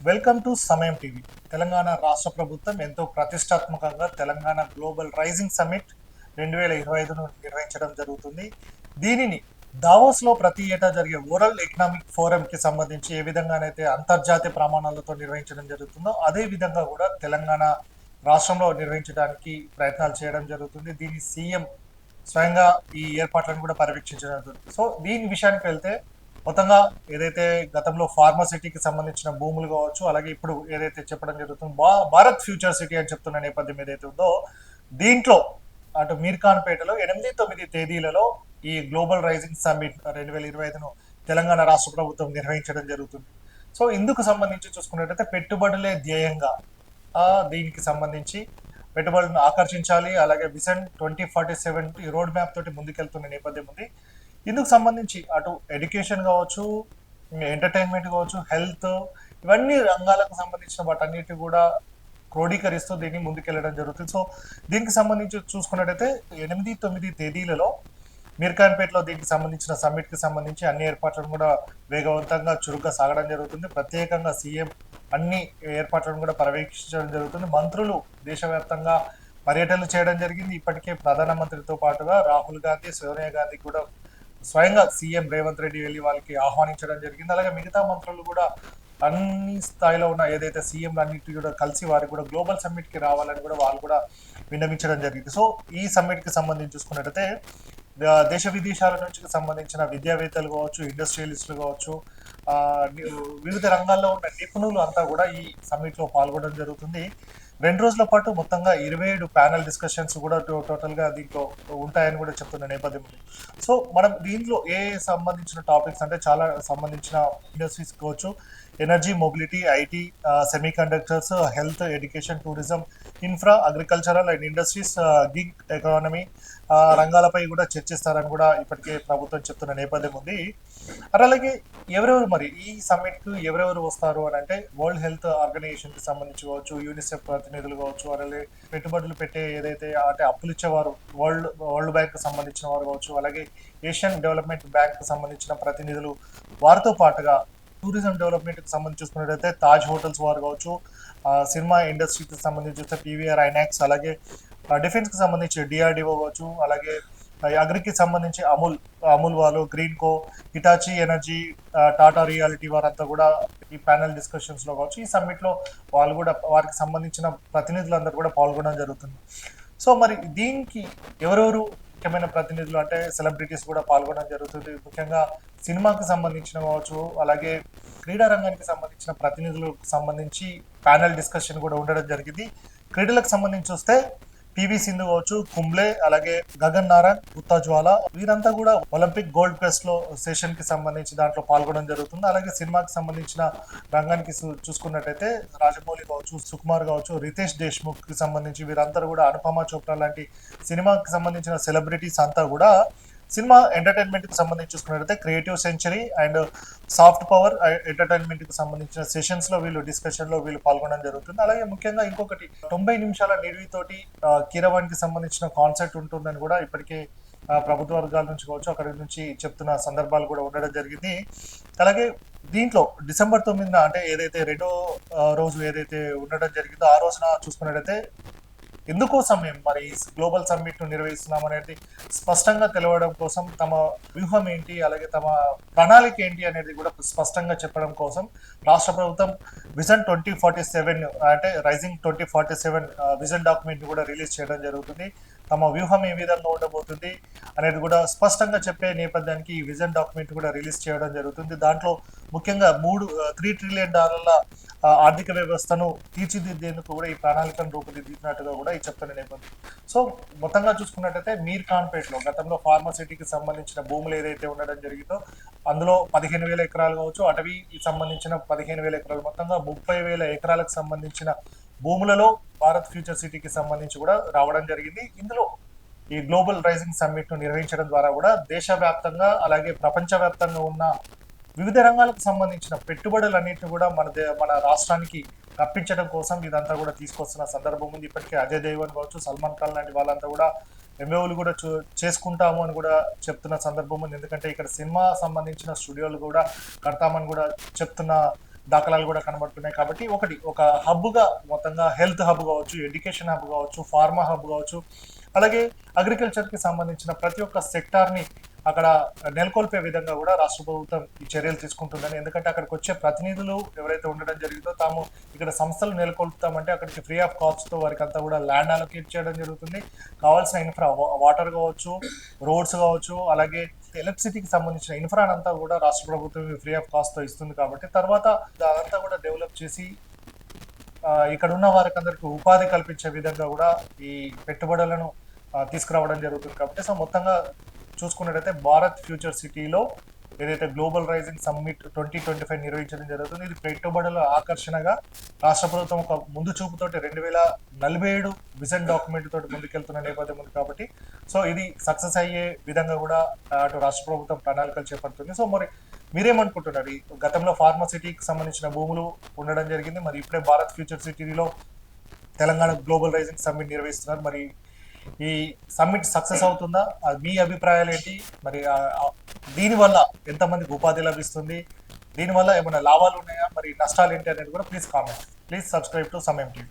Welcome to సమయం TV. Telangana రాష్ట్ర ప్రభుత్వం ఎంతో ప్రతిష్టాత్మకంగా తెలంగాణ గ్లోబల్ రైజింగ్ సమ్మిట్ 2025ను నిర్వహించడం జరుగుతుంది. దీనిని దావోస్లో ప్రతి ఏటా జరిగే వరల్డ్ ఎకనామిక్ ఫోరంకి సంబంధించి ఏ విధంగానైతే అంతర్జాతీయ ప్రమాణాలతో నిర్వహించడం జరుగుతుందో అదే విధంగా కూడా తెలంగాణ రాష్ట్రంలో నిర్వహించడానికి ప్రయత్నాలు చేయడం జరుగుతుంది. దీని సీఎం స్వయంగా ఈ ఏర్పాట్లను కూడా పర్యవేక్షించడం జరుగుతుంది. సో దీని విషయానికి వెళ్తే మొత్తంగా ఏదైతే గతంలో ఫార్మాసిటీకి సంబంధించిన భూములు కావచ్చు, అలాగే ఇప్పుడు ఏదైతే చెప్పడం జరుగుతుందో భారత్ ఫ్యూచర్ సిటీ అని చెప్తున్న నేపథ్యం ఏదైతే ఉందో, దీంట్లో అటు మీర్ఖాన్పేటలో 8-9 తేదీలలో ఈ గ్లోబల్ రైజింగ్ సమ్మిట్ 2025ను తెలంగాణ రాష్ట్ర ప్రభుత్వం నిర్వహించడం జరుగుతుంది. సో ఇందుకు సంబంధించి చూసుకున్నట్టయితే పెట్టుబడులే ధ్యేయంగా దీనికి సంబంధించి పెట్టుబడులను ఆకర్షించాలి, అలాగే విజన్ 2047 రోడ్ మ్యాప్ తోటి ముందుకెళ్తున్న నేపథ్యం ఉంది. ఇందుకు సంబంధించి అటు ఎడ్యుకేషన్ కావచ్చు, ఎంటర్టైన్మెంట్ కావచ్చు, హెల్త్, ఇవన్నీ రంగాలకు సంబంధించిన వాటన్నిటి కూడా క్రోడీకరిస్తూ దీన్ని ముందుకెళ్ళడం జరుగుతుంది. సో దీనికి సంబంధించి చూసుకున్నట్టయితే 8-9 తేదీలలో మీర్ఖాన్పేటలో దీనికి సంబంధించిన సమ్మిట్కి సంబంధించి అన్ని ఏర్పాట్లను కూడా వేగవంతంగా చురుగ్గా సాగడం జరుగుతుంది. ప్రత్యేకంగా సీఎం అన్ని ఏర్పాట్లను కూడా పర్యవేక్షించడం జరుగుతుంది. మంత్రులు దేశవ్యాప్తంగా పర్యటనలు చేయడం జరిగింది. ఇప్పటికే ప్రధానమంత్రితో పాటుగా రాహుల్ గాంధీ, సోనియా గాంధీ కూడా స్వయంగా సీఎం రేవంత్ రెడ్డి వెళ్ళి వాళ్ళకి ఆహ్వానించడం జరిగింది. అలాగే మిగతా మంత్రులు కూడా అన్ని స్థాయిలో ఉన్న ఏదైతే సీఎంలు అన్నిటి కూడా కలిసి వారికి కూడా గ్లోబల్ సమ్మిట్కి రావాలని కూడా వాళ్ళు కూడా విన్నవించడం జరిగింది. సో ఈ సమ్మిట్కి సంబంధించి చూసుకున్నట్టయితే దేశ విదేశాల నుంచి సంబంధించిన విద్యావేత్తలు కావచ్చు, ఇండస్ట్రియలిస్టులు కావచ్చు, వివిధ రంగాల్లో ఉన్న నిపుణులు అంతా కూడా ఈ సమ్మిట్లో పాల్గొనడం జరుగుతుంది. 2 రోజుల పాటు మొత్తంగా 27 ప్యానల్ డిస్కషన్స్ కూడా టోటల్గా దీంట్లో ఉంటాయని కూడా చెప్తున్న నేపథ్యం ఉంది. సో మనం దీంట్లో సంబంధించిన టాపిక్స్ అంటే చాలా సంబంధించిన ఇండస్ట్రీస్ కావచ్చు, energy, mobility, IT, semiconductors, health, education, tourism, infra, agricultural and industries, gig economy రంగాలపై కూడా చర్చిస్తారని కూడా ఇప్పటికే ప్రభుత్వం చెప్తున్న నేపథ్యం ఉంది. అలాగే ఎవరెవరు మరి ఈ సమ్మిట్కు ఎవరెవరు వస్తారు అని అంటే వరల్డ్ హెల్త్ ఆర్గనైజేషన్కి సంబంధించి కావచ్చు, యూనిసెఫ్ ప్రతినిధులు కావచ్చు, అలాగే పెట్టుబడులు పెట్టే ఏదైతే అంటే అప్పులు ఇచ్చేవారు వరల్డ్ బ్యాంక్ సంబంధించిన వారు కావచ్చు, అలాగే ఏషియన్ డెవలప్మెంట్ బ్యాంక్ సంబంధించిన ప్రతినిధులు, వారితో పాటుగా టూరిజం డెవలప్మెంట్కి సంబంధించి చూసుకున్నట్టయితే తాజ్ హోటల్స్ వారు కావచ్చు, సినిమా ఇండస్ట్రీకి సంబంధించి చూస్తే పీవీఆర్ ఐనాక్స్, అలాగే డిఫెన్స్కి సంబంధించి డిఆర్డిఓ కావచ్చు, అలాగే అగ్రికి సంబంధించి అమూల్ వాళ్ళు, Greenko, Hitachi energy, Tata reality వారంతా కూడా ఈ ప్యానల్ డిస్కషన్స్లో కావచ్చు, ఈ సమ్మిట్లో వాళ్ళు కూడా వారికి సంబంధించిన ప్రతినిధులందరూ కూడా పాల్గొనడం జరుగుతుంది. సో మరి దీనికి ఎవరెవరు ముఖ్యమైన ప్రతినిధులు అంటే సెలబ్రిటీస్ కూడా పాల్గొనడం జరుగుతుంది. ముఖ్యంగా సినిమాకి సంబంధించిన కావచ్చు, అలాగే క్రీడా రంగానికి సంబంధించిన ప్రతినిధులకు సంబంధించి ప్యానల్ డిస్కషన్ కూడా ఉండడం జరిగింది. క్రీడలకు సంబంధించి వస్తే పివి సింధు కావచ్చు, కుంబ్లే, అలాగే గగన్ నారాయణ్, గుత్తా జ్వాల వీరంతా కూడా ఒలింపిక్ గోల్డ్ క్వెస్ట్ లో సెషన్ కి సంబంధించి దాంట్లో పాల్గొనడం జరుగుతుంది. అలాగే సినిమాకి సంబంధించిన రంగానికి చూసుకున్నట్టయితే రాజమౌళి కావచ్చు, సుకుమార్ కావచ్చు, రితేష్ దేశ్ముఖ్ కి సంబంధించి వీరందరూ కూడా, అనుపమ చోప్రా లాంటి సినిమాకి సంబంధించిన సెలబ్రిటీస్ అంతా కూడా సినిమా ఎంటర్టైన్మెంట్ కి సంబంధించి చూసుకున్నట్టయితే creative century and soft power entertainment కి సంబంధించిన సెషన్స్ లో డిస్కషన్ లో పాల్గొనడం జరుగుతుంది. అలాగే ముఖ్యంగా ఇంకొకటి 90 నిమిషాల నిడివితోటి కీరవాణి కి సంబంధించిన కాన్సెప్ట్ ఉంటుందని కూడా ఇప్పటికే ప్రభుత్వ వర్గాల నుంచి కావచ్చు, అక్కడి నుంచి చెప్తున్న సందర్భాలు కూడా ఉండడం జరిగింది. అలాగే దీంట్లో డిసెంబర్ 9న అంటే ఏదైతే రెండో రోజు ఏదైతే ఉండడం జరిగిందో ఆ రోజున చూసుకున్నట్టయితే ఎందుకోసం మేము మరి గ్లోబల్ సమ్మిట్ ను నిర్వహిస్తున్నాం అనేది స్పష్టంగా తెలవడం కోసం తమ వ్యూహం ఏంటి, అలాగే తమ ప్రణాళిక ఏంటి అనేది కూడా స్పష్టంగా చెప్పడం కోసం రాష్ట్ర ప్రభుత్వం విజన్ 2047 అంటే రైజింగ్ 2047 విజన్ డాక్యుమెంట్ కూడా రిలీజ్ చేయడం జరుగుతుంది. తమ వ్యూహం ఏ విధంగా ఉండబోతుంది అనేది కూడా స్పష్టంగా చెప్పే నేపథ్యానికి ఈ విజన్ డాక్యుమెంట్ కూడా రిలీజ్ చేయడం జరుగుతుంది. దాంట్లో ముఖ్యంగా $3 ట్రిలియన్ ఆర్థిక వ్యవస్థను తీర్చిదిద్దేందుకు కూడా ఈ ప్రణాళికను రూపుదిద్దినట్టుగా కూడా ఈ చెప్తున్న నేపథ్యం. సో మొత్తంగా చూసుకున్నట్టయితే మీర్ఖాన్పేటలో గతంలో ఫార్మాసిటీకి సంబంధించిన భూములు ఏదైతే ఉండడం జరిగిందో అందులో 15,000 ఎకరాలు కావచ్చు, అటవీకి సంబంధించిన 15,000 ఎకరాలు, మొత్తంగా 30,000 ఎకరాలకు సంబంధించిన భూములలో భారత్ ఫ్యూచర్ సిటీకి సంబంధించి కూడా రావడం జరిగింది. ఇందులో ఈ గ్లోబల్ రైజింగ్ సమ్మిట్ ను నిర్వహించడం ద్వారా కూడా దేశవ్యాప్తంగా అలాగే ప్రపంచవ్యాప్తంగా ఉన్న వివిధ రంగాలకు సంబంధించిన పెట్టుబడులన్నింటినీ కూడా మన రాష్ట్రానికి రప్పించడం కోసం ఇదంతా కూడా తీసుకొస్తున్న సందర్భం ఉంది. ఇప్పటికే అజయ్ దేవగన్ కావచ్చు, సల్మాన్ ఖాన్ లాంటి వాళ్ళంతా కూడా ఎంఓలు కూడా చేసుకుంటాము అని కూడా చెప్తున్న సందర్భం ఉంది. ఎందుకంటే ఇక్కడ సినిమా సంబంధించిన స్టూడియోలు కూడా కడతామని కూడా చెప్తున్న దాఖలాలు కూడా కనబడుతున్నాయి. కాబట్టి ఒక హబ్గా మొత్తంగా హెల్త్ హబ్ కావచ్చు, ఎడ్యుకేషన్ హబ్ కావచ్చు, ఫార్మా హబ్ కావచ్చు, అలాగే అగ్రికల్చర్కి సంబంధించిన ప్రతి ఒక్క సెక్టార్ని అక్కడ నెలకొల్పే విధంగా కూడా రాష్ట్ర ప్రభుత్వం ఈ చర్యలు తీసుకుంటుందని. ఎందుకంటే అక్కడికి వచ్చే ప్రతినిధులు ఎవరైతే ఉండడం జరిగిందో తాము ఇక్కడ సంస్థలు నెలకొల్పుతామంటే అక్కడికి ఫ్రీ ఆఫ్ కాస్ట్తో వారికి అంతా కూడా ల్యాండ్ అలొకేట్ చేయడం జరుగుతుంది. కావాల్సిన ఇన్ఫ్రా, వాటర్ కావచ్చు, రోడ్స్ కావచ్చు, అలాగే ఎలక్ట్రిసిటీకి సంబంధించిన ఇన్ఫ్రా అంతా కూడా రాష్ట్ర ప్రభుత్వం ఫ్రీ ఆఫ్ కాస్ట్తో ఇస్తుంది. కాబట్టి తర్వాత అదంతా కూడా డెవలప్ చేసి ఇక్కడ ఉన్న వారికి అందరికి ఉపాధి కల్పించే విధంగా కూడా ఈ పెట్టుబడులను తీసుకురావడం జరుగుతుంది. కాబట్టి సో మొత్తంగా చూసుకున్నట్టయితే భారత్ ఫ్యూచర్ సిటీలో ఏదైతే గ్లోబల్ రైజింగ్ సమ్మిట్ 2025 నిర్వహించడం జరుగుతుంది. ఇది పెట్టుబడుల ఆకర్షణగా రాష్ట్ర ప్రభుత్వం ఒక ముందు చూపుతోటి 2047 విజన్ డాక్యుమెంట్ తోటి ముందుకెళ్తున్న నేపథ్యం ఉంది. కాబట్టి సో ఇది సక్సెస్ అయ్యే విధంగా కూడా అటు రాష్ట్ర ప్రభుత్వం ప్రణాళికలు చేపడుతుంది. సో మరి మీరేమనుకుంటున్నారు? ఈ గతంలో ఫార్మసిటీకి సంబంధించిన భూములు ఉండడం జరిగింది, మరి ఇప్పుడే భారత్ ఫ్యూచర్ సిటీలో తెలంగాణ గ్లోబల్ రైజింగ్ సమ్మిట్ నిర్వహిస్తున్నారు. మరి ఈ సమ్మిట్ సక్సెస్ అవుతుందా? మీ అభిప్రాయాలు ఏంటి? మరి దీనివల్ల ఎంతమందికి ఉపాధి లభిస్తుంది? దీనివల్ల ఏమైనా లాభాలు ఉన్నాయా? మరి నష్టాలు ఏంటి అనేది కూడా please comment. Please subscribe to సమయం టీవీ.